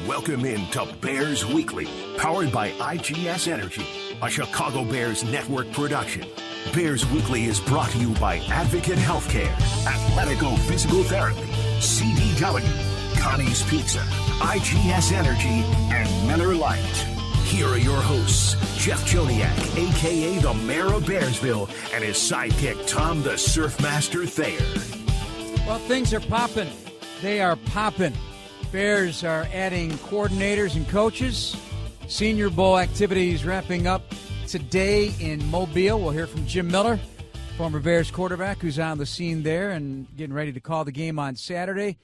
Welcome in to Bears Weekly, powered by IGS Energy, a Chicago Bears network production. Bears Weekly is brought to you by Advocate Healthcare, Athletico Physical Therapy, CDW, Connie's Pizza, IGS Energy, and Miller Lite. Here are your hosts, Jeff Joniak, a.k.a. the Mayor of Bearsville, and his sidekick, Tom the Surfmaster Thayer. Well, things are popping. They are popping. Bears are adding coordinators and coaches. Senior Bowl activities wrapping up today in Mobile. We'll hear from Jim Miller, former Bears quarterback, who's on the scene there and getting ready to call the game on Saturday.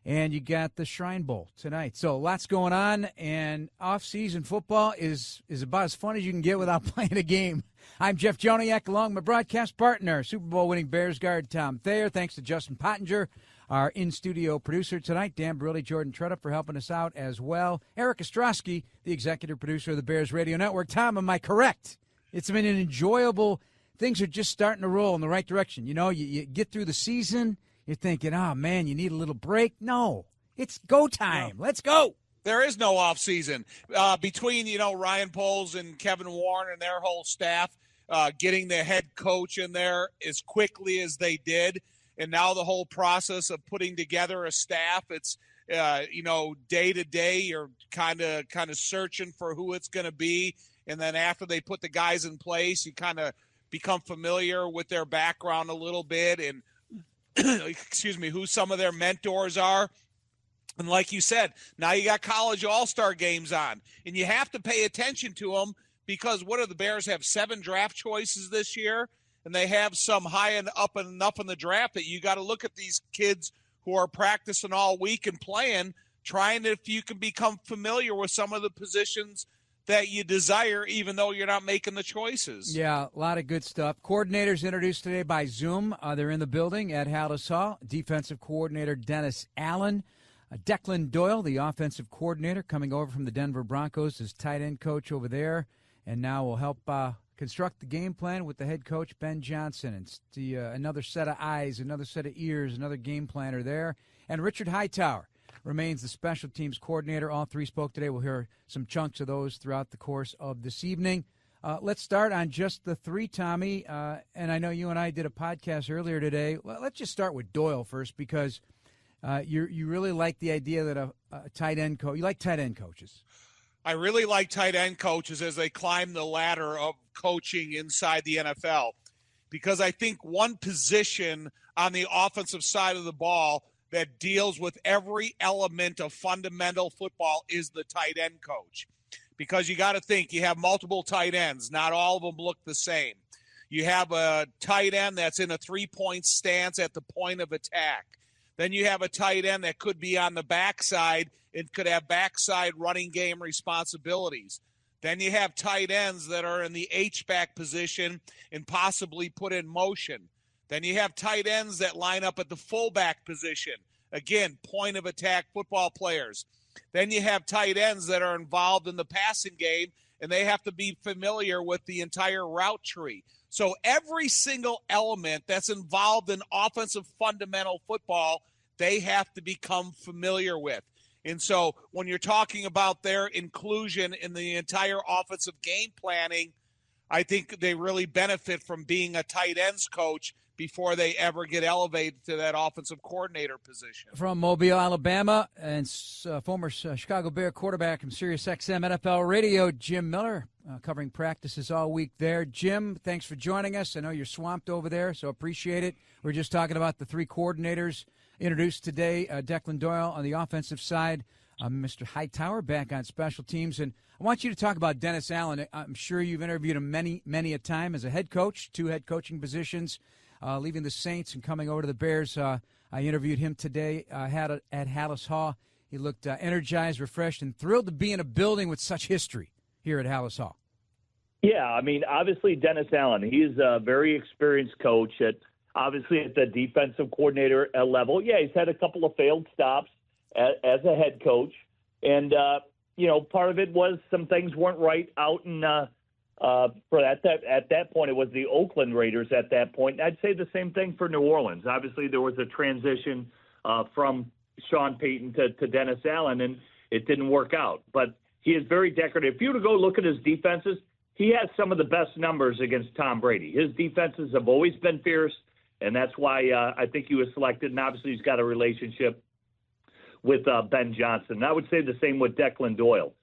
And you got the Shrine Bowl tonight. So lots going on, and off-season football is about as fun as you can get without playing a game. I'm Jeff Joniak, along with my broadcast partner, Super Bowl winning Bears guard Tom Thayer. Thanks to Justin Pottinger, our in-studio producer tonight. Dan Barilli, Jordan Trutta for helping us out as well. Eric Ostrowski, the executive producer of the Bears Radio Network. Tom, am I correct? It's been an enjoyable – things are just starting to roll in the right direction. You know, you get through the season – you're thinking, oh, man, you need a little break. No, it's go time. No. Let's go. There is no off season. Between, Ryan Poles and Kevin Warren and their whole staff, getting the head coach in there as quickly as they did, and now the whole process of putting together a staff, it's, day to day, you're kind of searching for who it's going to be. And then after they put the guys in place, you kind of become familiar with their background a little bit and who some of their mentors are. And like you said, now you got college all-star games on, and you have to pay attention to them because what do the Bears have, 7 draft choices this year? And they have some high and up enough in the draft that you got to look at these kids who are practicing all week and playing, trying if you can become familiar with some of the positions that you desire, even though you're not making the choices. Yeah, a lot of good stuff. Coordinators introduced today by Zoom. They're in the building at Hallis Hall. Defensive coordinator Dennis Allen. Declan Doyle, the offensive coordinator, coming over from the Denver Broncos as tight end coach over there, and now will help construct the game plan with the head coach, Ben Johnson. And another set of eyes, another set of ears, another game planner there. And Richard Hightower remains the special teams coordinator. All three spoke today. We'll hear some chunks of those throughout the course of this evening. Let's start on just the three, Tommy. And I know you and I did a podcast earlier today. Well, let's just start with Doyle first because you really like the idea that a tight end coach – you like tight end coaches. I really like tight end coaches as they climb the ladder of coaching inside the NFL because I think one position on the offensive side of the ball that deals with every element of fundamental football is the tight end coach. Because you got to think, you have multiple tight ends. Not all of them look the same. You have a tight end that's in a three-point stance at the point of attack. Then you have a tight end that could be on the backside and could have backside running game responsibilities. Then you have tight ends that are in the H-back position and possibly put in motion. Then you have tight ends that line up at the fullback position. Again, point of attack football players. Then you have tight ends that are involved in the passing game, and they have to be familiar with the entire route tree. So every single element that's involved in offensive fundamental football, they have to become familiar with. And so when you're talking about their inclusion in the entire offensive game planning, I think they really benefit from being a tight ends coach before they ever get elevated to that offensive coordinator position. From Mobile, Alabama, and former Chicago Bear quarterback from SiriusXM NFL Radio, Jim Miller, covering practices all week there. Jim, thanks for joining us. I know you're swamped over there, so appreciate it. We're just talking about the three coordinators introduced today. Declan Doyle on the offensive side, Mr. Hightower back on special teams. And I want you to talk about Dennis Allen. I'm sure you've interviewed him many a time as a head coach, 2 head coaching positions. Leaving the Saints and coming over to the Bears. I interviewed him today at Hallis Hall. He looked energized, refreshed, and thrilled to be in a building with such history here at Hallis Hall. Yeah, I mean, obviously Dennis Allen, he's a very experienced coach obviously at the defensive coordinator level. Yeah, he's had a couple of failed stops as a head coach. And, part of it was some things weren't right out in at that point, it was the Oakland Raiders at that point. I'd say the same thing for New Orleans. Obviously, there was a transition from Sean Payton to Dennis Allen. And, it didn't work out. But he is very decorative. If you were to go look at his defenses, he has some of the best numbers against Tom Brady. His defenses have always been fierce, and that's why I think he was selected. And obviously he's got a relationship with Ben Johnson. And I would say the same with Declan Doyle.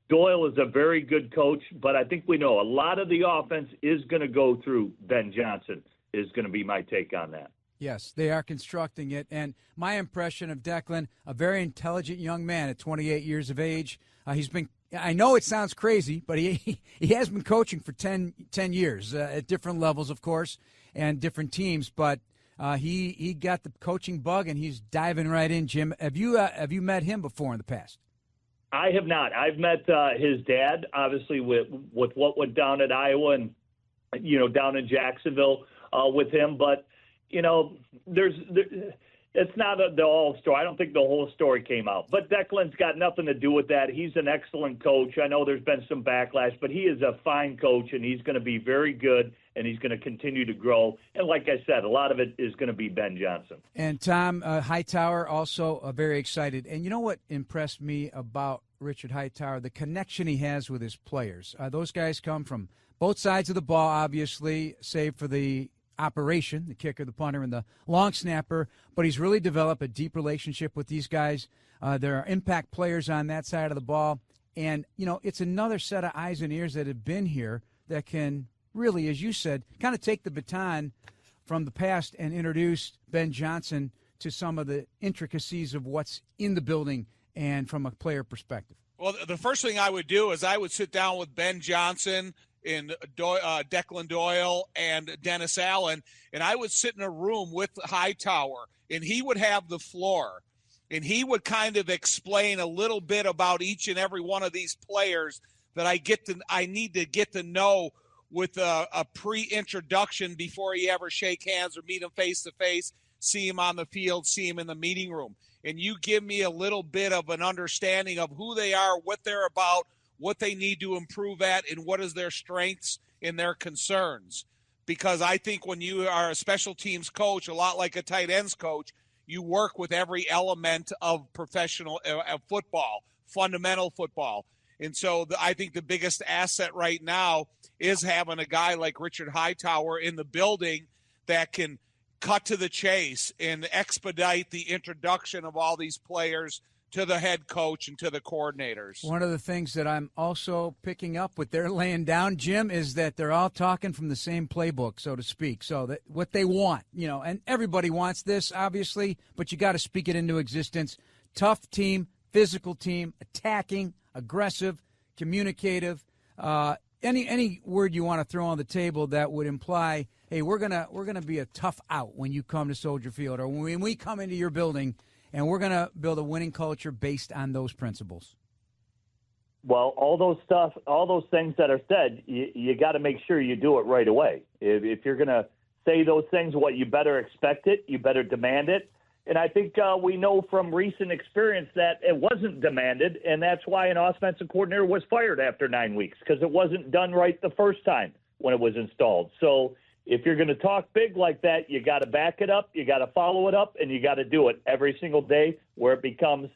Doyle is a very good coach, but I think we know a lot of the offense is going to go through Ben Johnson is going to be my take on that. Yes, they are constructing it. And my impression of Declan, a very intelligent young man at 28 years of age. I know it sounds crazy, but he has been coaching for 10 years at different levels, of course, and different teams. But he got the coaching bug, and he's diving right in. Jim, have you met him before in the past? I have not. I've met his dad, obviously, with what went down at Iowa and, down in Jacksonville with him. But, it's not the whole story. I don't think the whole story came out. But Declan's got nothing to do with that. He's an excellent coach. I know there's been some backlash, but he is a fine coach, and he's going to be very good, and he's going to continue to grow. And like I said, a lot of it is going to be Ben Johnson. And Tom Hightower also very excited. And you know what impressed me about Richard Hightower? The connection he has with his players. Those guys come from both sides of the ball, obviously, save for the operation, the kicker, the punter, and the long snapper, but he's really developed a deep relationship with these guys. There are impact players on that side of the ball, and, it's another set of eyes and ears that have been here that can really, as you said, kind of take the baton from the past and introduce Ben Johnson to some of the intricacies of what's in the building and from a player perspective. Well, the first thing I would do is I would sit down with Ben Johnson and Declan Doyle and Dennis Allen, and I would sit in a room with Hightower, and he would have the floor, and he would kind of explain a little bit about each and every one of these players that I need to get to know with a pre-introduction before you ever shake hands or meet him face-to-face, see him on the field, see him in the meeting room. And you give me a little bit of an understanding of who they are, what they're about, what they need to improve at, and what is their strengths and their concerns. Because I think when you are a special teams coach, a lot like a tight ends coach, you work with every element of professional football, fundamental football. And so I think the biggest asset right now is having a guy like Richard Hightower in the building that can cut to the chase and expedite the introduction of all these players to the head coach and to the coordinators. One of the things that I'm also picking up with their laying down, Jim, is that they're all talking from the same playbook, so to speak. So that what they want, and everybody wants this, obviously, but you got to speak it into existence. Tough team, physical team, attacking, aggressive, communicative. Any word you want to throw on the table that would imply, hey, we're gonna be a tough out when you come to Soldier Field, or when we come into your building. And we're going to build a winning culture based on those principles. Well, all those things that are said, you got to make sure you do it right away. If you're going to say those things, you better expect it, you better demand it. And I think we know from recent experience that it wasn't demanded, and that's why an offensive coordinator was fired after 9 weeks, because it wasn't done right the first time when it was installed. So if you're going to talk big like that, you got to back it up, you got to follow it up, and you got to do it every single day where it becomes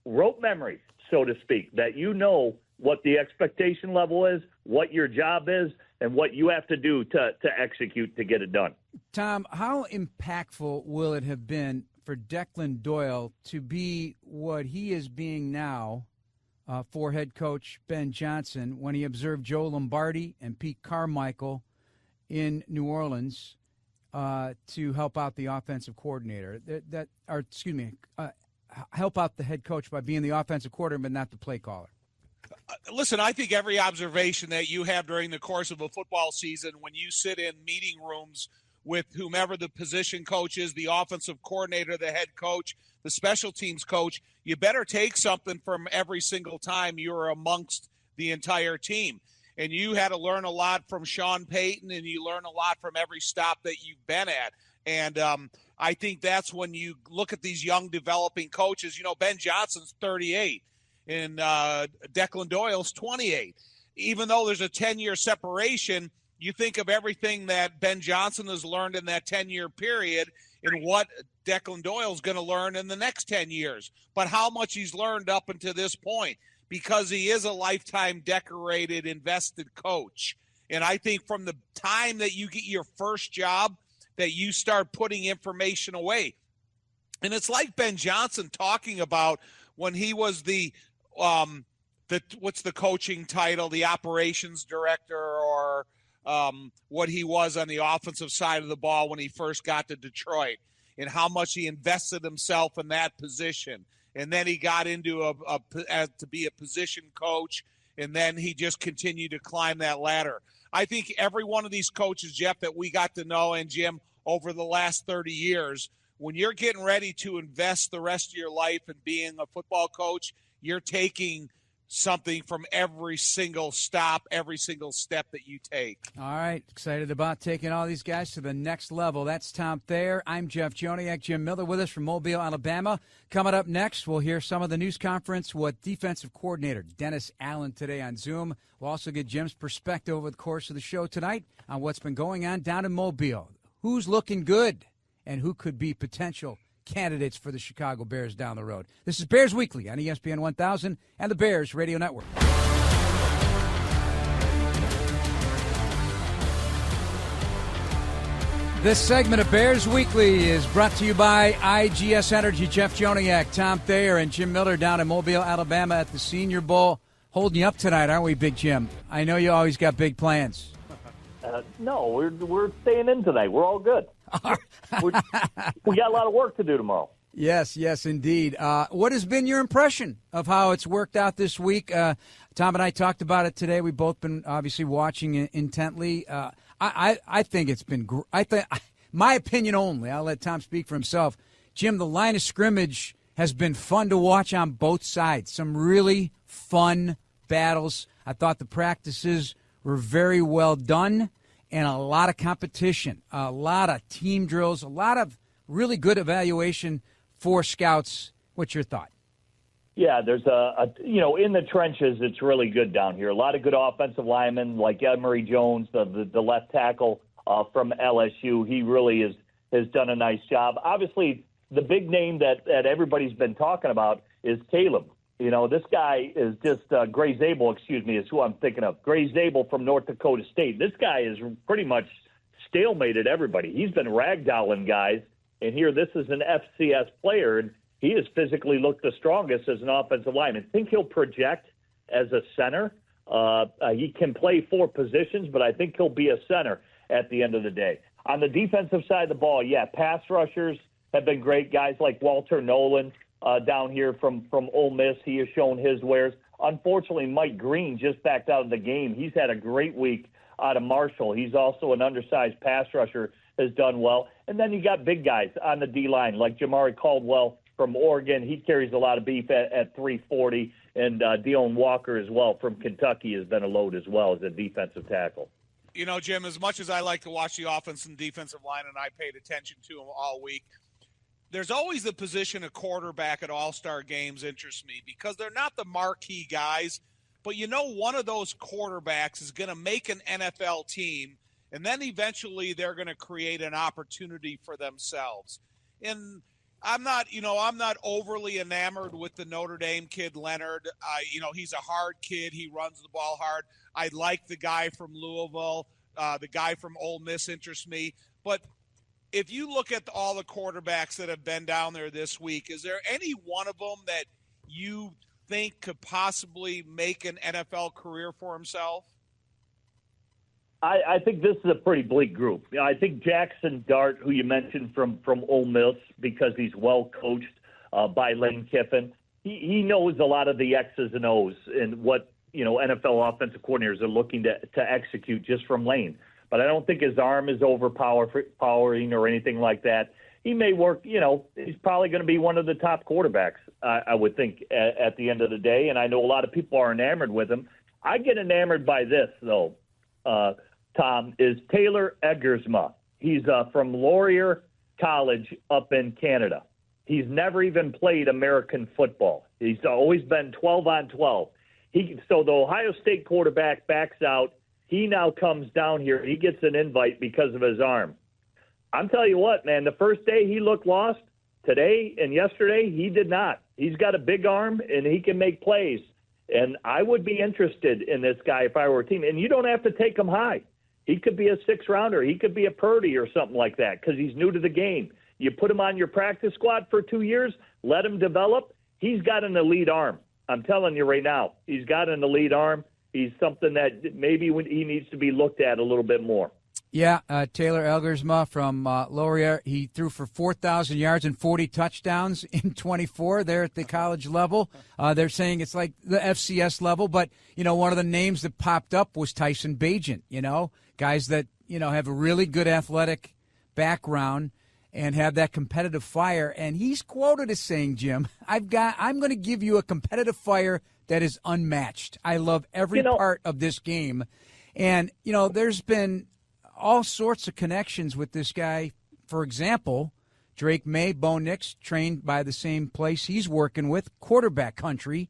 rote memory, so to speak, that you know what the expectation level is, what your job is, and what you have to do to execute to get it done. Tom, how impactful will it have been for Declan Doyle to be what he is being now for head coach Ben Johnson when he observed Joe Lombardi and Pete Carmichael in New Orleans to help out the offensive coordinator, help out the head coach by being the offensive coordinator but not the play caller? Listen, I think every observation that you have during the course of a football season, when you sit in meeting rooms with whomever the position coach is, the offensive coordinator, the head coach, the special teams coach, you better take something from every single time you're amongst the entire team. And you had to learn a lot from Sean Payton, and you learn a lot from every stop that you've been at. And I think that's when you look at these young developing coaches. Ben Johnson's 38, and Declan Doyle's 28. Even though there's a 10-year separation, you think of everything that Ben Johnson has learned in that 10-year period and what Declan Doyle's going to learn in the next 10 years, but how much he's learned up until this point, because he is a lifetime decorated, invested coach. And I think from the time that you get your first job, that you start putting information away. And it's like Ben Johnson talking about when he was the what's the coaching title, the operations director, or what he was on the offensive side of the ball when he first got to Detroit, and how much he invested himself in that position. And then he got into to be a position coach, and then he just continued to climb that ladder. I think every one of these coaches, Jeff, that we got to know, and Jim, over the last 30 years, when you're getting ready to invest the rest of your life in being a football coach, you're taking something from every single stop, every single step that you take. All right, excited about taking all these guys to the next level. That's Tom Thayer. I'm Jeff Joniak. Jim Miller with us from Mobile, Alabama. Coming up next, we'll hear some of the news conference with defensive coordinator Dennis Allen today on Zoom. We'll also get Jim's perspective over the course of the show tonight on what's been going on down in Mobile. Who's looking good and who could be potential candidates for the Chicago Bears down the road. This is Bears Weekly on ESPN 1000 and the Bears Radio Network. This segment of Bears Weekly is brought to you by IGS Energy. Jeff Joniak, Tom Thayer, and Jim Miller down in Mobile, Alabama at the Senior Bowl. Holding you up tonight, aren't we, Big Jim? I know you always got big plans. No, we're staying in tonight. We're all good. We got a lot of work to do tomorrow. Yes, indeed. What has been your impression of how it's worked out this week? Tom and I talked about it today. We've both been obviously watching it intently. I think it's been my opinion only. I'll let Tom speak for himself. Jim, the line of scrimmage has been fun to watch on both sides. Some really fun battles. I thought the practices were very well done, and a lot of competition, a lot of team drills, a lot of really good evaluation for scouts. What's your thought? Yeah, there's in the trenches, it's really good down here. A lot of good offensive linemen like Emory Jones, the left tackle from LSU. He really has done a nice job. Obviously, the big name that everybody's been talking about is Caleb. You know, this guy is just Gray Zabel, is who I'm thinking of. Gray Zabel from North Dakota State. This guy is pretty much stalemated everybody. He's been ragdolling guys, and here this is an FCS player, and he has physically looked the strongest as an offensive lineman. I think he'll project as a center. He can play four positions, but I think he'll be a center at the end of the day. On the defensive side of the ball, pass rushers have been great. Guys like Walter Nolan, down here from Ole Miss, he has shown his wares. Unfortunately, Mike Green just backed out of the game. He's had a great week out of Marshall. He's also an undersized pass rusher, has done well. And then you got big guys on the D-line, like Jamari Caldwell from Oregon. He carries a lot of beef at 340. And Deon Walker as well from Kentucky has been a load as well as a defensive tackle. You know, Jim, as much as I like to watch the offense and defensive line, and I paid attention to them all week, there's always the position of quarterback at all-star games interests me because they're not the marquee guys, but you know one of those quarterbacks is going to make an NFL team, and then eventually they're going to create an opportunity for themselves. And I'm not overly enamored with the Notre Dame kid, Leonard. He's a hard kid. He runs the ball hard. I like the guy from Louisville. The guy from Ole Miss interests me. But if you look at all the quarterbacks that have been down there this week, is there any one of them that you think could possibly make an NFL career for himself? I think this is a pretty bleak group. I think Jackson Dart, who you mentioned from Ole Miss, because he's well coached by Lane Kiffin, he knows a lot of the X's and O's and what NFL offensive coordinators are looking to execute just from Lane. But I don't think his arm is overpowering or anything like that. He may work, he's probably going to be one of the top quarterbacks, I would think, at the end of the day. And I know a lot of people are enamored with him. I get enamored by this, though, Tom, is Taylor Eggersma. He's from Laurier College up in Canada. He's never even played American football. He's always been 12 on 12. So the Ohio State quarterback backs out. He now comes down here. He gets an invite because of his arm. I'm telling you what, man, the first day he looked lost, Today and yesterday, he did not. He's got a big arm, and he can make plays. And I would be interested in this guy if I were a team. And you don't have to take him high. He could be a 6-rounder. He could be a Purdy or something like that because he's new to the game. You put him on your practice squad for 2 years, let him develop. He's got an elite arm. I'm telling you right now, he's got an elite arm. He's something that maybe he needs to be looked at a little bit more. Yeah, Taylor Elgersma from Laurier, he threw for 4,000 yards and 40 touchdowns in 24 there at the college level. They're saying it's like the FCS level, but, one of the names that popped up was Tyson Bagent, guys that, have a really good athletic background and have that competitive fire. And he's quoted as saying, Jim, I'm going to give you a competitive fire that is unmatched. I love every part of this game. And, there's been all sorts of connections with this guy. For example, Drake May, Bo Nix, trained by the same place he's working with, quarterback country.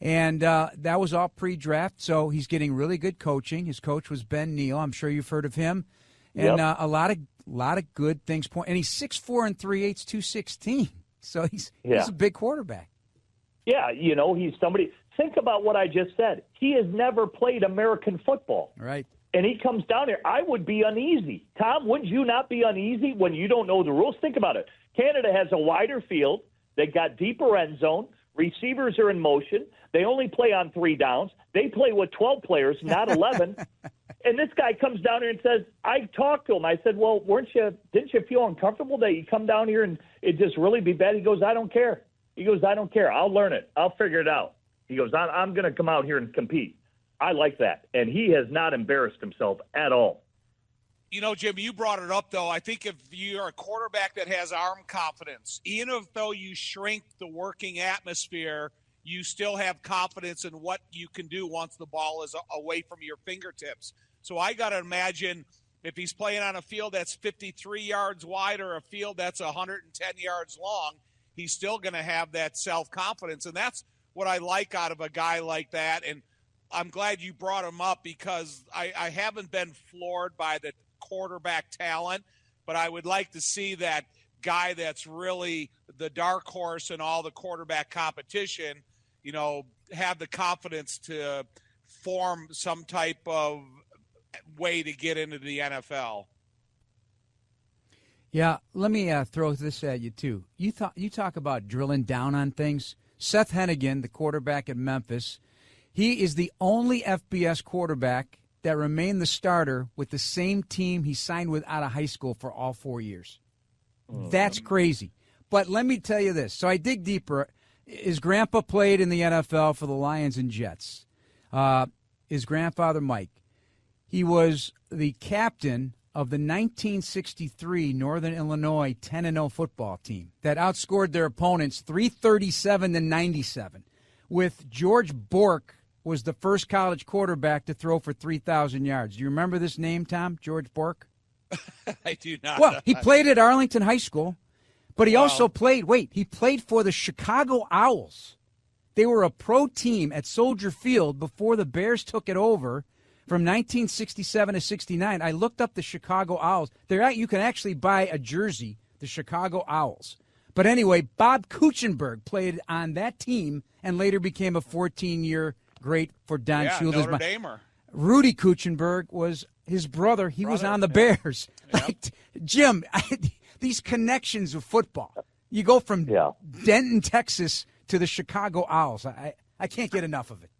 And that was all pre-draft, so he's getting really good coaching. His coach was Ben Neal. I'm sure you've heard of him. And a lot of good things. And he's 6'4" and 3/8", 216. So he's a big quarterback. Yeah, he's somebody. Think about what I just said. He has never played American football. Right. And he comes down here. I would be uneasy. Tom, would you not be uneasy when you don't know the rules? Think about it. Canada has a wider field. They got deeper end zone. Receivers are in motion. They only play on 3 downs. They play with 12 players, not 11. And this guy comes down here and says, I talked to him. I said, well, didn't you feel uncomfortable that you come down here and it just really be bad? He goes, I don't care. He goes, I don't care. I'll learn it. I'll figure it out. He goes, I'm going to come out here and compete. I like that. And he has not embarrassed himself at all. Jim, you brought it up, though. I think if you're a quarterback that has arm confidence, even though you shrink the working atmosphere, you still have confidence in what you can do once the ball is away from your fingertips. So I got to imagine if he's playing on a field that's 53 yards wide or a field that's 110 yards long, he's still going to have that self-confidence. And that's what I like out of a guy like that. And I'm glad you brought him up because I haven't been floored by the quarterback talent, but I would like to see that guy that's really the dark horse in all the quarterback competition, have the confidence to form some type of way to get into the NFL. Yeah, let me throw this at you, too. You talk about drilling down on things. Seth Hennigan, the quarterback at Memphis, he is the only FBS quarterback that remained the starter with the same team he signed with out of high school for all 4 years. That's crazy. But let me tell you this. So I dig deeper. His grandpa played in the NFL for the Lions and Jets. His grandfather, Mike, he was the captain of the 1963 Northern Illinois 10-0 football team that outscored their opponents 337-97. With George Bork was the first college quarterback to throw for 3,000 yards. Do you remember this name, Tom? George Bork? I do not. Well, he played at Arlington High School, but he also played for the Chicago Owls. They were a pro team at Soldier Field before the Bears took it over from 1967 to 69. I looked up the Chicago Owls. You can actually buy a jersey, the Chicago Owls. But anyway, Bob Kuechenberg played on that team and later became a 14-year great for Don Shula's. Notre Damer. Rudy Kuechenberg was his brother. He was on the Bears. Like, Jim, these connections of football. You go from Denton, Texas to the Chicago Owls. I can't get enough of it.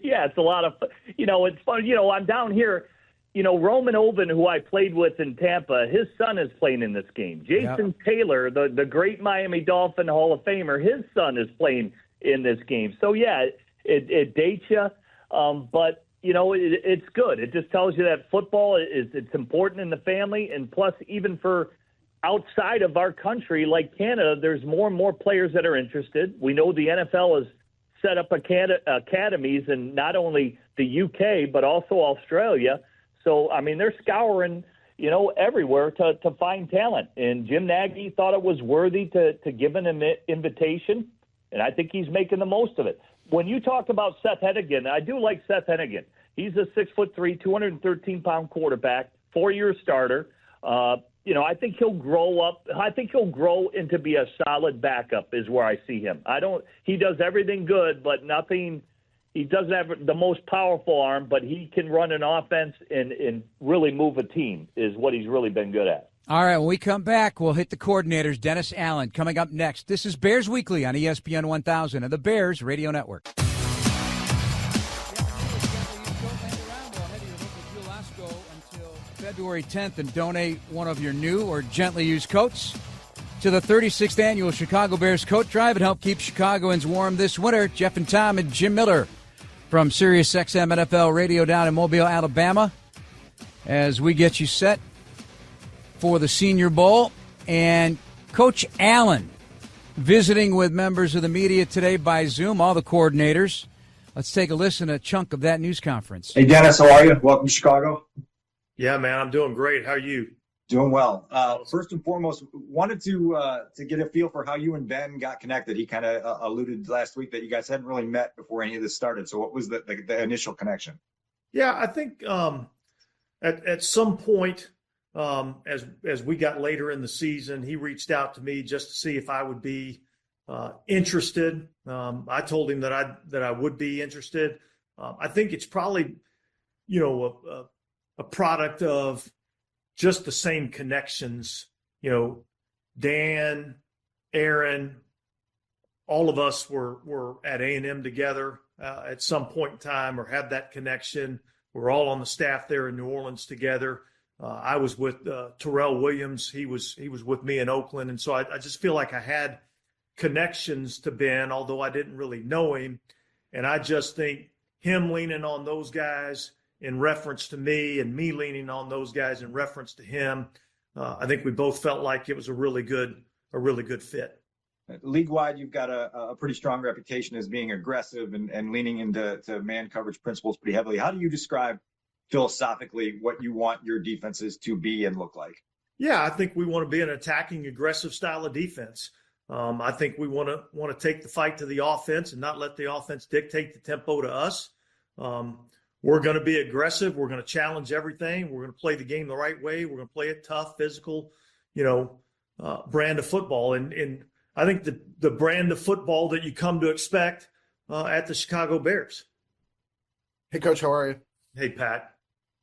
Yeah, it's a lot of, it's fun. I'm down here, Roman Oven, who I played with in Tampa, his son is playing in this game. Jason Taylor, the great Miami Dolphin Hall of Famer, his son is playing in this game. So, yeah, it dates you, but, it's good. It just tells you that football it's important in the family, and plus even for outside of our country like Canada, there's more and more players that are interested. We know the NFL has set up academies in not only the UK but also Australia. So, they're scouring, everywhere to find talent. And Jim Nagy thought it was worthy to give an invitation, and I think he's making the most of it. When you talk about Seth Hennigan, I do like Seth Hennigan. He's a 6'3", 213-pound quarterback, 4-year starter. I think he'll grow up. I think he'll grow into be a solid backup is where I see him. He does everything good, but nothing. He doesn't have the most powerful arm, but he can run an offense and really move a team is what he's really been good at. All right, when we come back, we'll hit the coordinators. Dennis Allen coming up next. This is Bears Weekly on ESPN 1000 and the Bears Radio Network. Until February 10th and donate one of your new or gently used coats to the 36th Annual Chicago Bears Coat Drive and help keep Chicagoans warm this winter. Jeff and Tom and Jim Miller from Sirius XM NFL Radio down in Mobile, Alabama, as we get you set for the Senior Bowl. And Coach Allen visiting with members of the media today by Zoom, all the coordinators. Let's take a listen to a chunk of that news conference. Hey, Dennis, how are you? Welcome to Chicago. Yeah, man, I'm doing great. How are you? Doing well. First and foremost, wanted to get a feel for how you and Ben got connected. He kind of alluded last week that you guys hadn't really met before any of this started. So what was the initial connection? Yeah, I think at some point, as we got later in the season, he reached out to me just to see if I would be interested. I told him that I would be interested. I think it's probably, a product of just the same connections. Dan, Aaron, all of us were at A&M together at some point in time, or had that connection. We're all on the staff there in New Orleans together. I was with Terrell Williams. He was with me in Oakland. And so I just feel like I had connections to Ben, although I didn't really know him. And I just think him leaning on those guys in reference to me and me leaning on those guys in reference to him, I think we both felt like it was a really good fit. League-wide, you've got a pretty strong reputation as being aggressive and leaning into man coverage principles pretty heavily. How do you describe philosophically what you want your defenses to be and look like? Yeah, I think we want to be an attacking, aggressive style of defense. I think we want to take the fight to the offense and not let the offense dictate the tempo to us. We're going to be aggressive. We're going to challenge everything. We're going to play the game the right way. We're going to play it tough, physical, brand of football. And I think the brand of football that you come to expect at the Chicago Bears. Hey, Coach, how are you? Hey, Pat.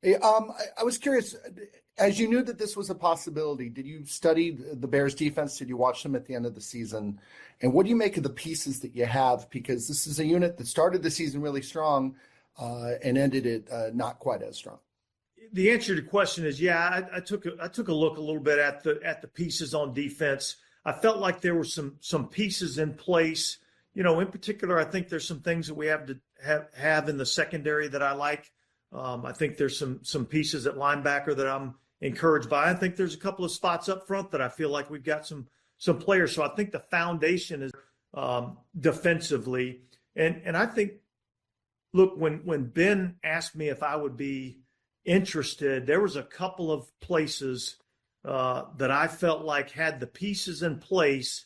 Hey, I was curious, as you knew that this was a possibility, did you study the Bears defense? Did you watch them at the end of the season? And what do you make of the pieces that you have? Because this is a unit that started the season really strong and ended it not quite as strong. The answer to the question is, yeah, I took a look a little bit at the pieces on defense. I felt like there were some pieces in place. In particular, I think there's some things that we have to have in the secondary that I like. I think there's some pieces at linebacker that I'm encouraged by. I think there's a couple of spots up front that I feel like we've got some players. So I think the foundation is defensively. And I think, look, when Ben asked me if I would be interested, there was a couple of places that I felt like had the pieces in place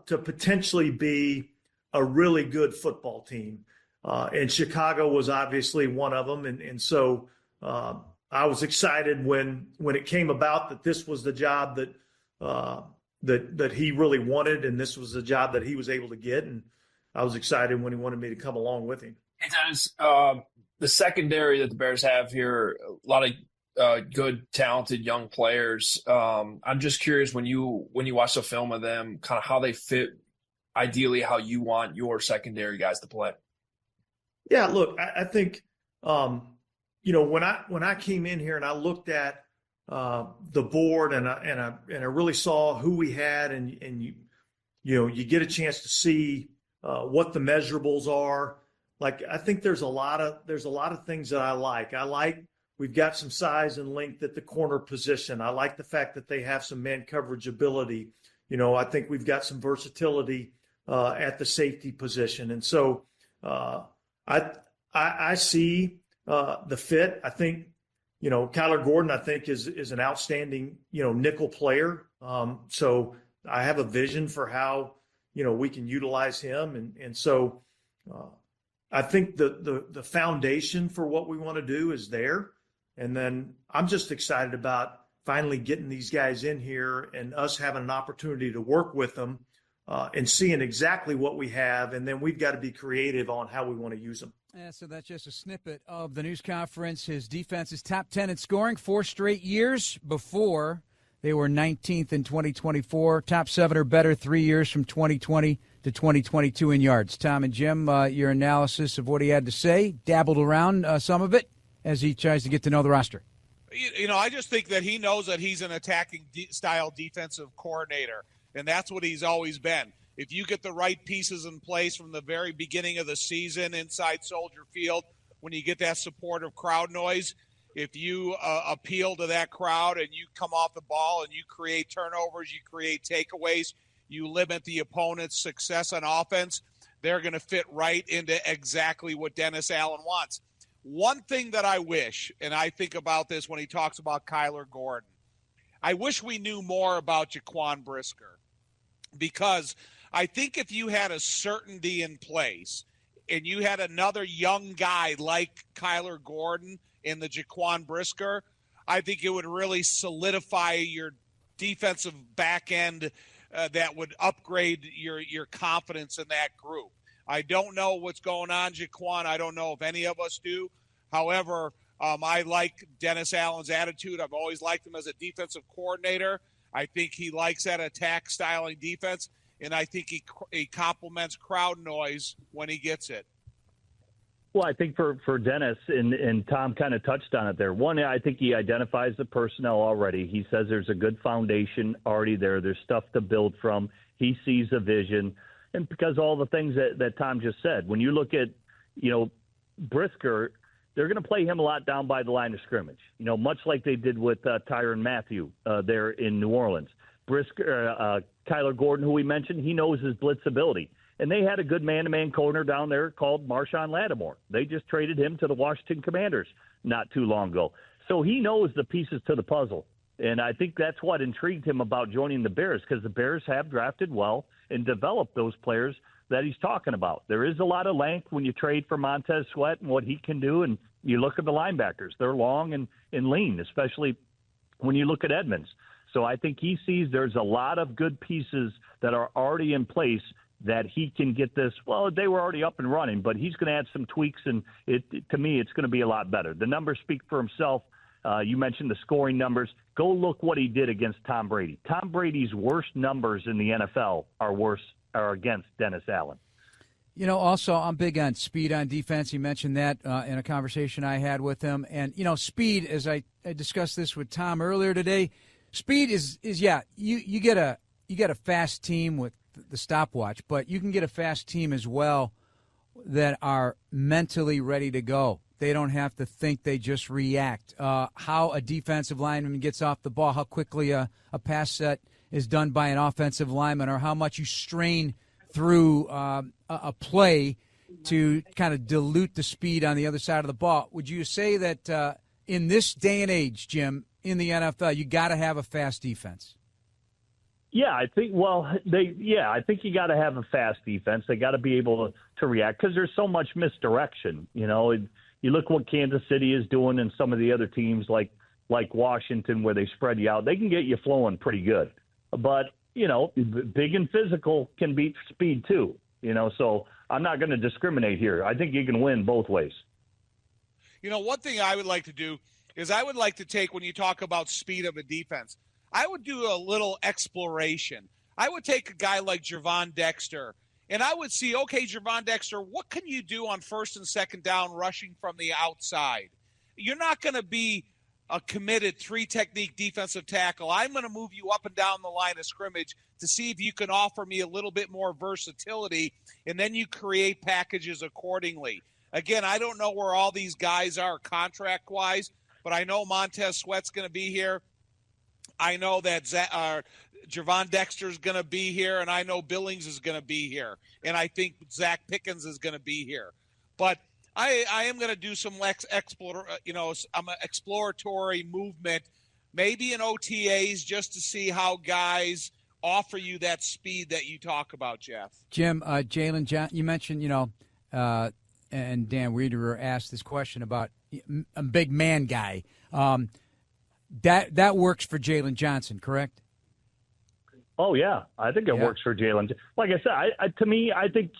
to potentially be a really good football team. And Chicago was obviously one of them. And so I was excited when it came about that this was the job that he really wanted, and this was the job that he was able to get. And I was excited when he wanted me to come along with him. Hey, Dennis, the secondary that the Bears have here, a lot of good, talented young players. I'm just curious when you watch the film of them, kind of how they fit ideally how you want your secondary guys to play. Yeah, look, I think when I came in here and I looked at the board and I really saw who we had, and you get a chance to see what the measurables are. Like, I think there's a lot of things that I like. We've got some size and length at the corner position. I like the fact that they have some man coverage ability. I think we've got some versatility at the safety position, and so I see the fit. I think Kyler Gordon, I think is an outstanding nickel player. So I have a vision for how we can utilize him, and so I think the foundation for what we want to do is there. And then I'm just excited about finally getting these guys in here and us having an opportunity to work with them and seeing exactly what we have, and then we've got to be creative on how we want to use them. Yeah, so that's just a snippet of the news conference. His defense is top 10 in scoring 4 straight years. Before, they were 19th in 2024. Top 7 or better 3 years from 2020 to 2022 in yards. Tom and Jim, your analysis of what he had to say, dabbled around some of it as he tries to get to know the roster. You know, I just think that he knows that he's an attacking style defensive coordinator, and that's what he's always been. If you get the right pieces in place from the very beginning of the season inside Soldier Field, when you get that supportive crowd noise, if you appeal to that crowd and you come off the ball and you create turnovers, you create takeaways, you limit the opponent's success on offense, they're going to fit right into exactly what Dennis Allen wants. One thing that I wish, and I think about this when he talks about Kyler Gordon, I wish we knew more about Jaquan Brisker, because I think if you had a certainty in place and you had another young guy like Kyler Gordon in the Jaquan Brisker, I think it would really solidify your defensive back end that would upgrade your confidence in that group. I don't know what's going on, Jaquan. I don't know if any of us do. However, I like Dennis Allen's attitude. I've always liked him as a defensive coordinator. I think he likes that attack styling defense, and I think he complements crowd noise when he gets it. Well, I think for Dennis, and Tom kind of touched on it there. One, I think he identifies the personnel already. He says there's a good foundation already there. There's stuff to build from. He sees a vision. And because all the things that Tom just said, when you look at, Brisker, they're going to play him a lot down by the line of scrimmage, much like they did with Tyrann Mathieu there in New Orleans. Brisker, Kyler Gordon, who we mentioned, he knows his blitz ability. And they had a good man-to-man corner down there called Marshawn Lattimore. They just traded him to the Washington Commanders not too long ago. So he knows the pieces to the puzzle. And I think that's what intrigued him about joining the Bears, because the Bears have drafted well and developed those players that he's talking about. There is a lot of length when you trade for Montez Sweat and what he can do. And you look at the linebackers. They're long and lean, especially when you look at Edmonds. So I think he sees there's a lot of good pieces that are already in place that he can get this. Well, they were already up and running, but he's going to add some tweaks, and to me, it's going to be a lot better. The numbers speak for himself. You mentioned the scoring numbers. Go look what he did against Tom Brady. Tom Brady's worst numbers in the NFL are against Dennis Allen. Also, I'm big on speed on defense. You mentioned that in a conversation I had with him. And, speed, as I discussed this with Tom earlier today, speed is you get a fast team with the stopwatch, but you can get a fast team as well that are mentally ready to go. They don't have to think, they just react. How a defensive lineman gets off the ball, how quickly a pass set is done by an offensive lineman, or how much you strain through a play to kind of dilute the speed on the other side of the ball. Would you say that in this day and age, Jim, in the NFL, you got to have a fast defense? Yeah, I think you got to have a fast defense. They got to be able to react, because there's so much misdirection. You look what Kansas City is doing, and some of the other teams like Washington, where they spread you out. They can get you flowing pretty good, but big and physical can beat speed too. So I'm not going to discriminate here. I think you can win both ways. One thing I would like to do is I would like to take, when you talk about speed of a defense, I would do a little exploration. I would take a guy like Gervon Dexter, and I would see, okay, Gervon Dexter, what can you do on first and second down rushing from the outside? You're not going to be a committed three-technique defensive tackle. I'm going to move you up and down the line of scrimmage to see if you can offer me a little bit more versatility, and then you create packages accordingly. Again, I don't know where all these guys are contract-wise, but I know Montez Sweat's going to be here. I know that Gervon Dexter is going to be here, and I know Billings is going to be here, and I think Zach Pickens is going to be here. But I am going to do some exploratory movement, maybe in OTAs, just to see how guys offer you that speed that you talk about, Jeff. Jim, Jalen, John, you mentioned, and Dan Wiederer asked this question about a big man guy. That works for Jalen Johnson, correct? Oh, yeah. I think it works for Jalen. Like I said, to me, I think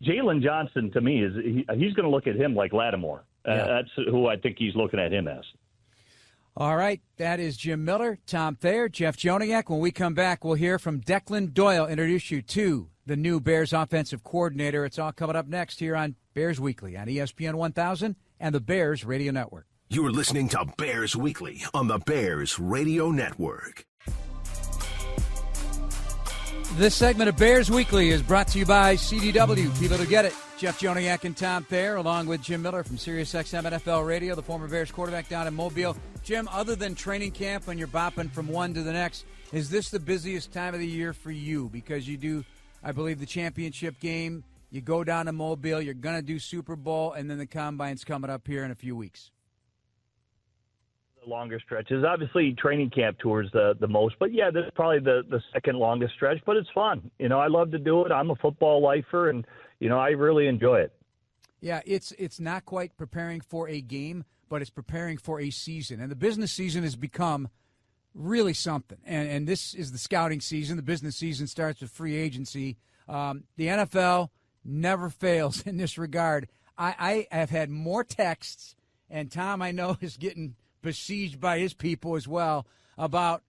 Jalen Johnson, to me, he's going to look at him like Lattimore. That's who I think he's looking at him as. All right. That is Jim Miller, Tom Thayer, Jeff Joniak. When we come back, we'll hear from Declan Doyle introduce you to the new Bears offensive coordinator. It's all coming up next here on Bears Weekly on ESPN 1000 and the Bears Radio Network. You're listening to Bears Weekly on the Bears Radio Network. This segment of Bears Weekly is brought to you by CDW. People who get it. Jeff Joniak and Tom Thayer, along with Jim Miller from SiriusXM NFL Radio, the former Bears quarterback down in Mobile. Jim, other than training camp when you're bopping from one to the next, is this the busiest time of the year for you? Because you do, I believe, the championship game, you go down to Mobile, you're going to do Super Bowl, and then the Combine's coming up here in a few weeks. The longer stretches. Obviously, training camp tours the most, but yeah, this is probably the second longest stretch, but it's fun. I love to do it. I'm a football lifer, and, I really enjoy it. Yeah, it's not quite preparing for a game, but it's preparing for a season. And the business season has become really something. And this is the scouting season. The business season starts with free agency. The NFL never fails in this regard. I have had more texts, and Tom, I know, is getting besieged by his people as well about,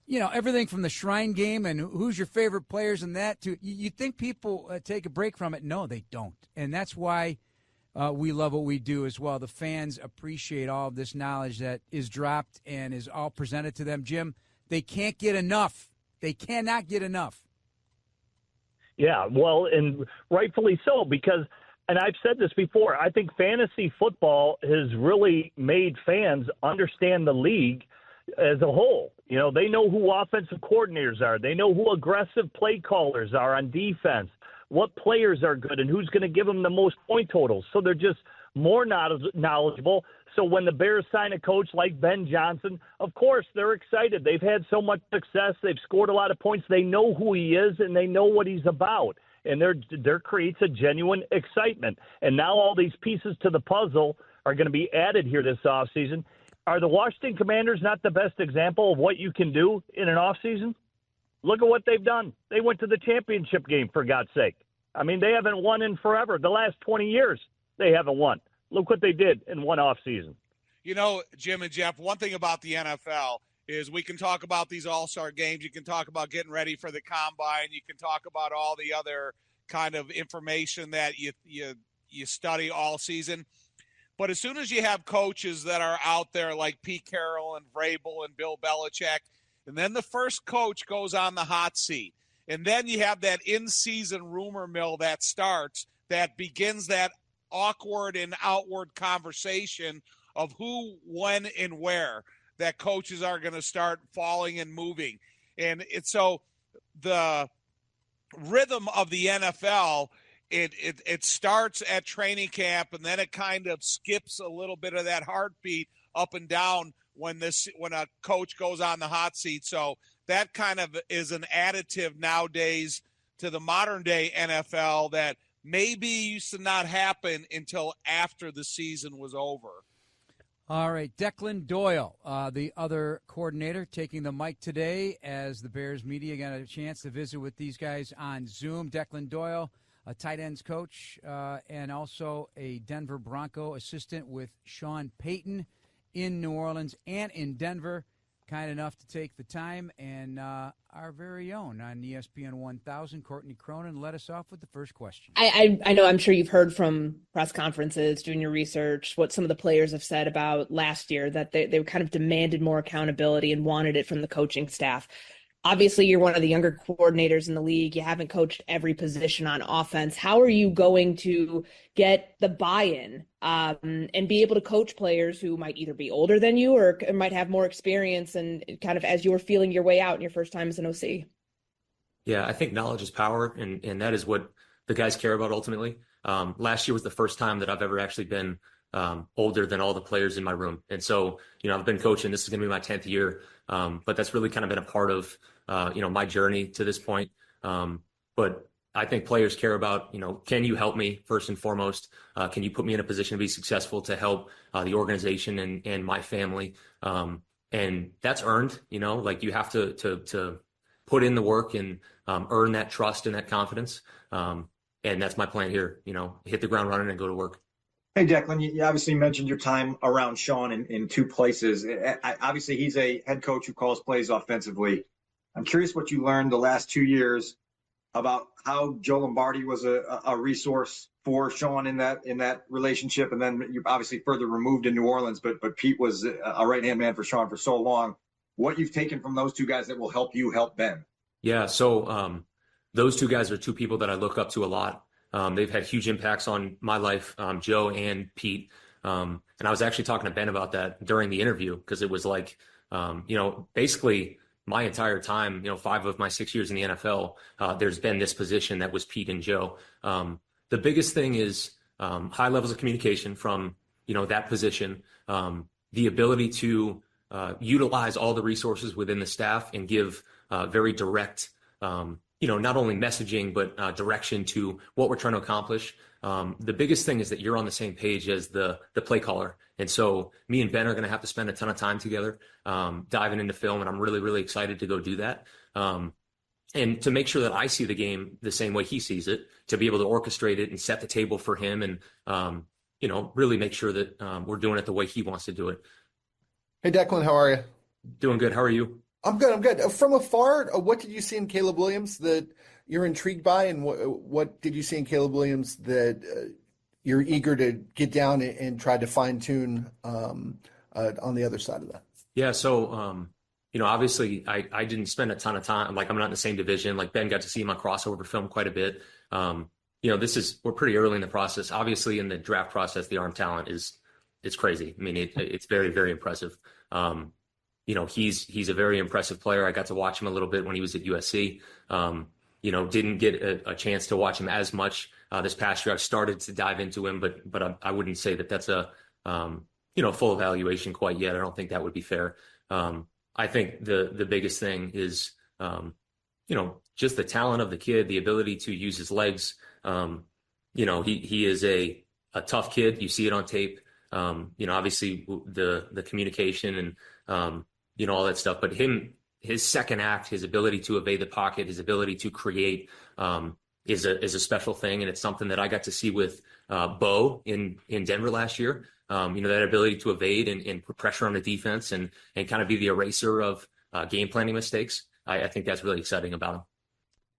everything from the Shrine game and who's your favorite players and that to you think people take a break from it. No, they don't. And that's why we love what we do as well. The fans appreciate all of this knowledge that is dropped and is all presented to them. Jim, they can't get enough. They cannot get enough. Yeah, well, and rightfully so, because, and I've said this before, I think fantasy football has really made fans understand the league as a whole. They know who offensive coordinators are. They know who aggressive play callers are on defense, what players are good, and who's going to give them the most point totals. So they're just more knowledgeable. So when the Bears sign a coach like Ben Johnson, of course, they're excited. They've had so much success. They've scored a lot of points. They know who he is, and they know what he's about. And there creates a genuine excitement. And now all these pieces to the puzzle are going to be added here this offseason. Are the Washington Commanders not the best example of what you can do in an offseason? Look at what they've done. They went to the championship game, for God's sake. I mean, they haven't won in forever. The last 20 years, they haven't won. Look what they did in one offseason. Jim and Jeff, one thing about the NFL is we can talk about these all-star games. You can talk about getting ready for the Combine. You can talk about all the other kind of information that you study all season. But as soon as you have coaches that are out there like Pete Carroll and Vrabel and Bill Belichick, and then the first coach goes on the hot seat, and then you have that in-season rumor mill that starts that begins that awkward and outward conversation of who, when, and where that coaches are going to start falling and moving. And it's so the rhythm of the NFL, it starts at training camp, and then it kind of skips a little bit of that heartbeat up and down when a coach goes on the hot seat. So that kind of is an additive nowadays to the modern day NFL that maybe used to not happen until after the season was over. All right, Declan Doyle, the other coordinator, taking the mic today as the Bears media got a chance to visit with these guys on Zoom. Declan Doyle, a tight ends coach, and also a Denver Bronco assistant with Sean Payton in New Orleans and in Denver. Kind enough to take the time, and our very own on ESPN 1000, Courtney Cronin, led us off with the first question. I know, I'm sure you've heard from press conferences, doing your research, what some of the players have said about last year, that they kind of demanded more accountability and wanted it from the coaching staff. Obviously, you're one of the younger coordinators in the league. You haven't coached every position on offense. How are you going to get the buy-in and be able to coach players who might either be older than you or might have more experience and kind of as you're feeling your way out in your first time as an OC? Yeah, I think knowledge is power, and that is what the guys care about ultimately. Last year was the first time that I've ever actually been older than all the players in my room. And so, I've been coaching. This is going to be my 10th year. But that's really kind of been a part of, my journey to this point. But I think players care about, can you help me first and foremost? Can you put me in a position to be successful to help the organization and my family? And And that's earned, like you have to put in the work and earn that trust and that confidence. And that's my plan here, hit the ground running and go to work. Hey, Declan, you obviously mentioned your time around Sean in two places. Obviously, he's a head coach who calls plays offensively. I'm curious what you learned the last 2 years about how Joe Lombardi was a resource for Sean in that relationship. And then you're obviously further removed in New Orleans, but Pete was a right-hand man for Sean for so long. What you've taken from those two guys that will help you help Ben? Yeah, so those two guys are two people that I look up to a lot. They've had huge impacts on my life, Joe and Pete. And I was actually talking to Ben about that during the interview because it was like, basically my entire time, 5 of my 6 years in the NFL, there's been this position that was Pete and Joe. The biggest thing is high levels of communication from, that position, the ability to utilize all the resources within the staff and give very direct not only messaging, but direction to what we're trying to accomplish. The biggest thing is that you're on the same page as the play caller. And so me and Ben are going to have to spend a ton of time together diving into film, and I'm really, really excited to go do that. And to make sure that I see the game the same way he sees it, to be able to orchestrate it and set the table for him and, really make sure that we're doing it the way he wants to do it. Hey, Declan, how are you? Doing good. How are you? I'm good. From afar, what did you see in Caleb Williams that you're intrigued by, and what did you see in Caleb Williams that you're eager to get down and try to fine tune on the other side of that? Yeah, so obviously I didn't spend a ton of time. Like I'm not in the same division. Like Ben got to see my crossover film quite a bit. We're pretty early in the process. Obviously, in the draft process, the arm talent it's crazy. I mean, it's very, very impressive. He's a very impressive player. I got to watch him a little bit when he was at USC. Didn't get a chance to watch him as much this past year. I've started to dive into him, but I wouldn't say that that's a full evaluation quite yet. I don't think that would be fair. I think the biggest thing is just the talent of the kid, the ability to use his legs. He is a tough kid. You see it on tape. Obviously the communication and all that stuff, but his second act, his ability to evade the pocket, his ability to create is a special thing. And it's something that I got to see with Bo in Denver last year. That ability to evade and put pressure on the defense and kind of be the eraser of game planning mistakes. I think that's really exciting about him.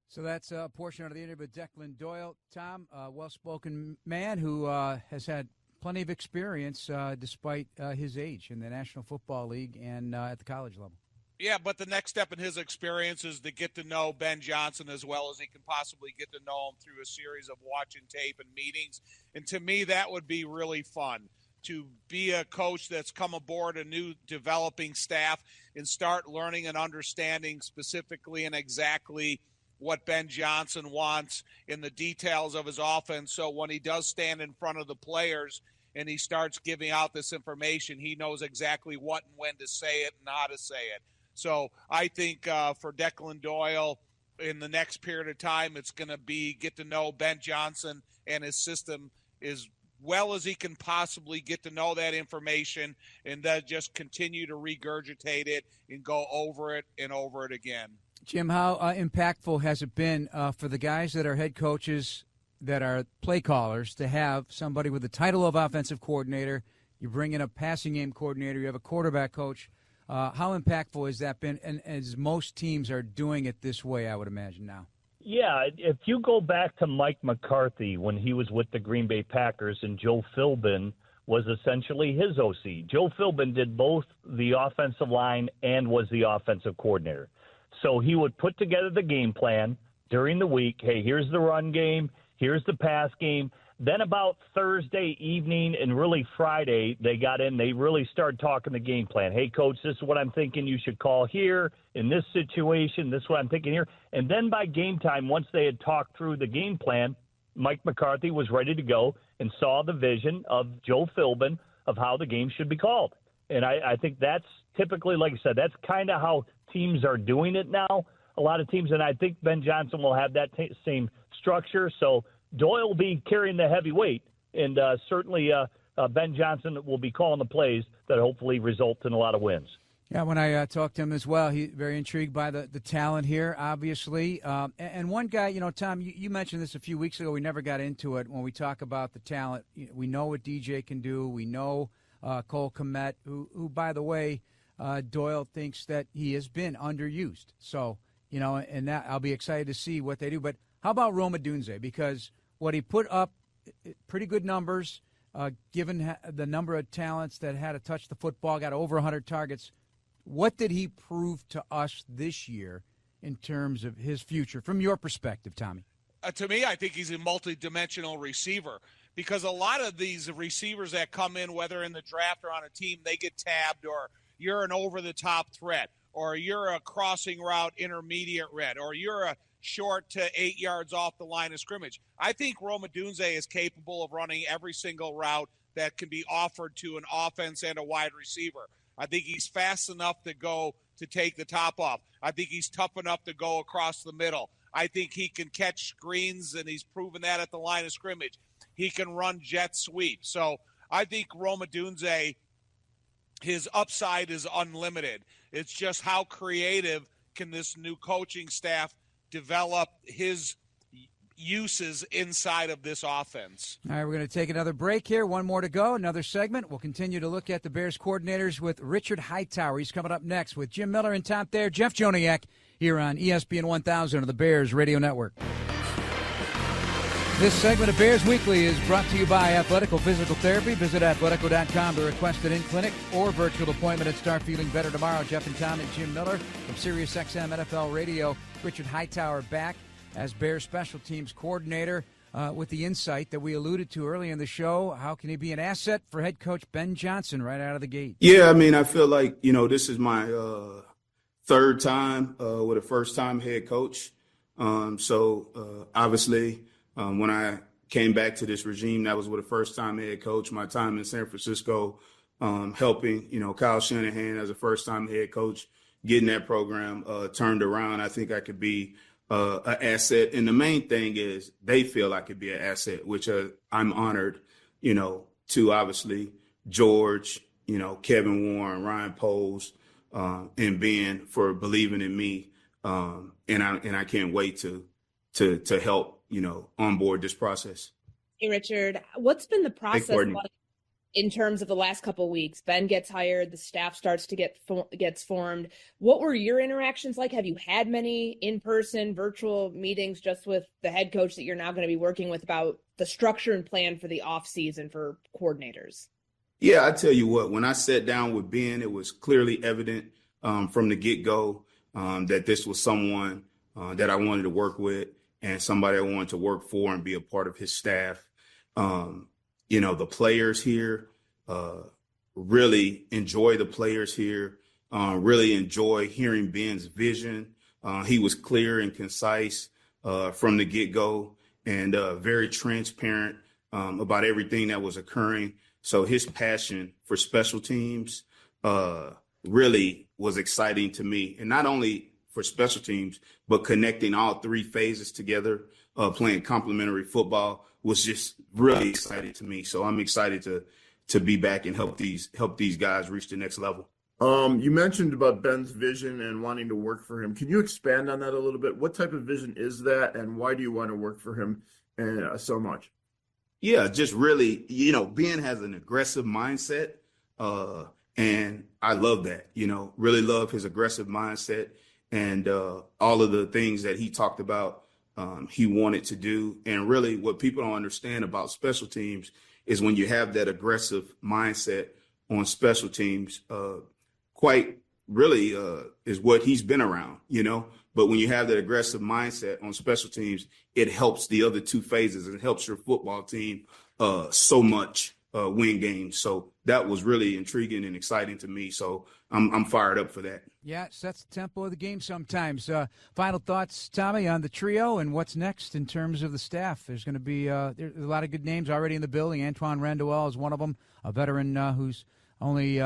So that's a portion of the interview with Declan Doyle. Tom, a well-spoken man who has had plenty of experience despite his age in the National Football League and at the college level. Yeah, but the next step in his experience is to get to know Ben Johnson as well as he can possibly get to know him through a series of watching tape and meetings. And to me, that would be really fun, to be a coach that's come aboard a new developing staff and start learning and understanding specifically and exactly what Ben Johnson wants in the details of his offense. So when he does stand in front of the players and he starts giving out this information, he knows exactly what and when to say it and how to say it. So I think for Declan Doyle in the next period of time, it's going to be get to know Ben Johnson and his system as well as he can possibly get to know that information, and then just continue to regurgitate it and go over it and over it again. Jim, how impactful has it been for the guys that are head coaches that are play callers to have somebody with the title of offensive coordinator? You bring in a passing game coordinator, you have a quarterback coach. How impactful has that been? And as most teams are doing it this way, I would imagine now. Yeah, if you go back to Mike McCarthy when he was with the Green Bay Packers and Joe Philbin was essentially his OC. Joe Philbin did both the offensive line and was the offensive coordinator. So he would put together the game plan during the week. Hey, here's the run game. Here's the pass game. Then about Thursday evening and really Friday, they got in. They really started talking the game plan. Hey, coach, this is what I'm thinking you should call here in this situation. This is what I'm thinking here. And then by game time, once they had talked through the game plan, Mike McCarthy was ready to go and saw the vision of Joe Philbin of how the game should be called. And I think that's typically, like I said, that's kind of how teams are doing it now. A lot of teams, and I think Ben Johnson will have that same structure. So Doyle will be carrying the heavy weight, and certainly Ben Johnson will be calling the plays that hopefully result in a lot of wins. Yeah, when I talked to him as well, he's very intrigued by the talent here, obviously. And one guy, Tom, you mentioned this a few weeks ago. We never got into it when we talk about the talent. We know what DJ can do. We know Cole Kmet, who, by the way, Doyle thinks that he has been underused. So, and that I'll be excited to see what they do. But how about Roma Dunze? Because what he put up, pretty good numbers, given the number of talents that had to touch the football, got over 100 targets. What did he prove to us this year in terms of his future, from your perspective, Tommy? To me, I think he's a multi-dimensional receiver because a lot of these receivers that come in, whether in the draft or on a team, they get tabbed, or you're an over-the-top threat, or you're a crossing route intermediate red, or you're a short to 8 yards off the line of scrimmage. I think Roma Dunze is capable of running every single route that can be offered to an offense and a wide receiver. I think he's fast enough to take the top off. I think he's tough enough to go across the middle. I think he can catch screens, and he's proven that at the line of scrimmage. He can run jet sweep. So I think Roma Dunze, his upside is unlimited. It's just how creative can this new coaching staff develop his uses inside of this offense. All right, we're going to take another break here. One more to go, another segment. We'll continue to look at the Bears coordinators with Richard Hightower. He's coming up next with Jim Miller and Tom Thayer, Jeff Joniak here on ESPN 1000 of the Bears Radio Network. This segment of Bears Weekly is brought to you by Athletico Physical Therapy. Visit athletico.com to request an in-clinic or virtual appointment and start feeling better tomorrow. Jeff and Tom and Jim Miller from SiriusXM NFL Radio. Richard Hightower back as Bears special teams coordinator with the insight that we alluded to earlier in the show. How can he be an asset for head coach Ben Johnson right out of the gate? Yeah, I mean, I feel like, this is my third time with a first-time head coach. Obviously, when I came back to this regime, that was with a first-time head coach. My time in San Francisco helping, Kyle Shanahan as a first-time head coach, getting that program turned around. I think I could be an asset. And the main thing is they feel I could be an asset, which I'm honored, to obviously George, Kevin Warren, Ryan Poles, and Ben for believing in me. And I can't wait to help, onboard this process. Hey, Richard, what's been the process like in terms of the last couple of weeks? Ben gets hired, the staff starts to gets formed. What were your interactions like? Have you had many in-person, virtual meetings just with the head coach that you're now going to be working with about the structure and plan for the offseason for coordinators? Yeah, I tell you what, when I sat down with Ben, it was clearly evident from the get-go that this was someone that I wanted to work with and somebody I wanted to work for and be a part of his staff. The players here, really enjoy the players here, really enjoy hearing Ben's vision. He was clear and concise from the get-go and very transparent about everything that was occurring. So his passion for special teams really was exciting to me. And not only for special teams, but connecting all three phases together, playing complementary football was just really exciting to me. So I'm excited to be back and help these guys reach the next level. You mentioned about Ben's vision and wanting to work for him. Can you expand on that a little bit? What type of vision is that, and why do you want to work for him so much? Yeah, just really, Ben has an aggressive mindset, and I love that. Really love his aggressive mindset and all of the things that he talked about he wanted to do. And really what people don't understand about special teams is when you have that aggressive mindset on special teams, quite really is what he's been around, But when you have that aggressive mindset on special teams, it helps the other two phases. It helps your football team so much win games. So that was really intriguing and exciting to me. So I'm fired up for that. Yeah, it sets the tempo of the game sometimes. Final thoughts, Tommy, on the trio and what's next in terms of the staff. There's going to be there's a lot of good names already in the building. Antoine Randall is one of them, a veteran who's only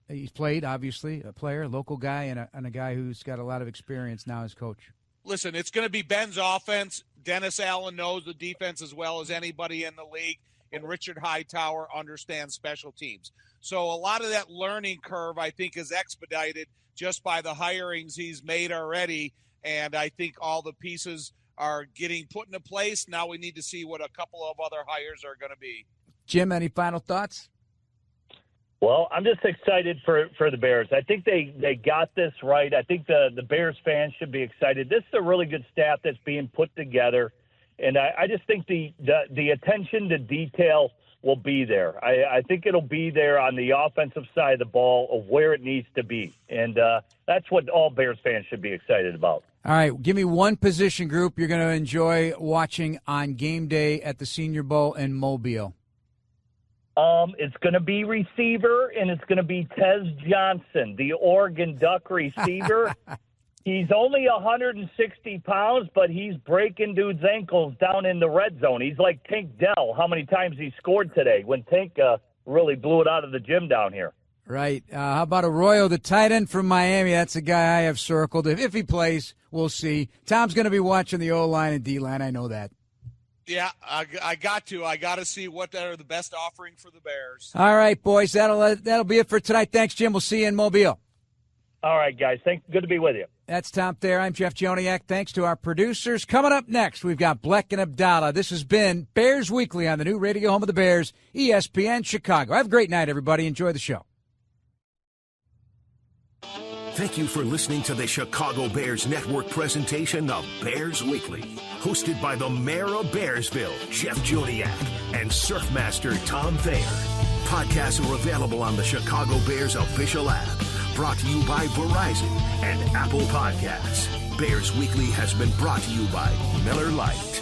he's played, obviously, a player, a local guy, and a guy who's got a lot of experience now as coach. Listen, it's going to be Ben's offense. Dennis Allen knows the defense as well as anybody in the league. and Richard Hightower understands special teams. So a lot of that learning curve, I think, is expedited just by the hirings he's made already. And I think all the pieces are getting put into place. Now we need to see what a couple of other hires are going to be. Jim, any final thoughts? Well, I'm just excited for the Bears. I think they got this right. I think the Bears fans should be excited. This is a really good staff that's being put together. And I just think the attention to detail will be there. I think it'll be there on the offensive side of the ball of where it needs to be. And that's what all Bears fans should be excited about. All right, give me one position group you're going to enjoy watching on game day at the Senior Bowl in Mobile. It's going to be receiver, and it's going to be Tez Johnson, the Oregon Duck receiver. He's only 160 pounds, but he's breaking dudes' ankles down in the red zone. He's like Tank Dell, how many times he scored today when Tank really blew it out of the gym down here. Right. How about Arroyo, the tight end from Miami? That's a guy I have circled. If he plays, we'll see. Tom's going to be watching the O-line and D-line. I know that. Yeah, I got to see what are the best offering for the Bears. All right, boys. That'll be it for tonight. Thanks, Jim. We'll see you in Mobile. All right, guys. Good to be with you. That's Tom Thayer. I'm Jeff Joniak. Thanks to our producers. Coming up next, we've got Bleck and Abdallah. This has been Bears Weekly on the new radio home of the Bears, ESPN Chicago. Have a great night, everybody. Enjoy the show. Thank you for listening to the Chicago Bears Network presentation of Bears Weekly, hosted by the Mayor of Bearsville, Jeff Joniak, and Surfmaster Tom Thayer. Podcasts are available on the Chicago Bears official app, brought to you by Verizon and Apple Podcasts. Bears Weekly has been brought to you by Miller Lite.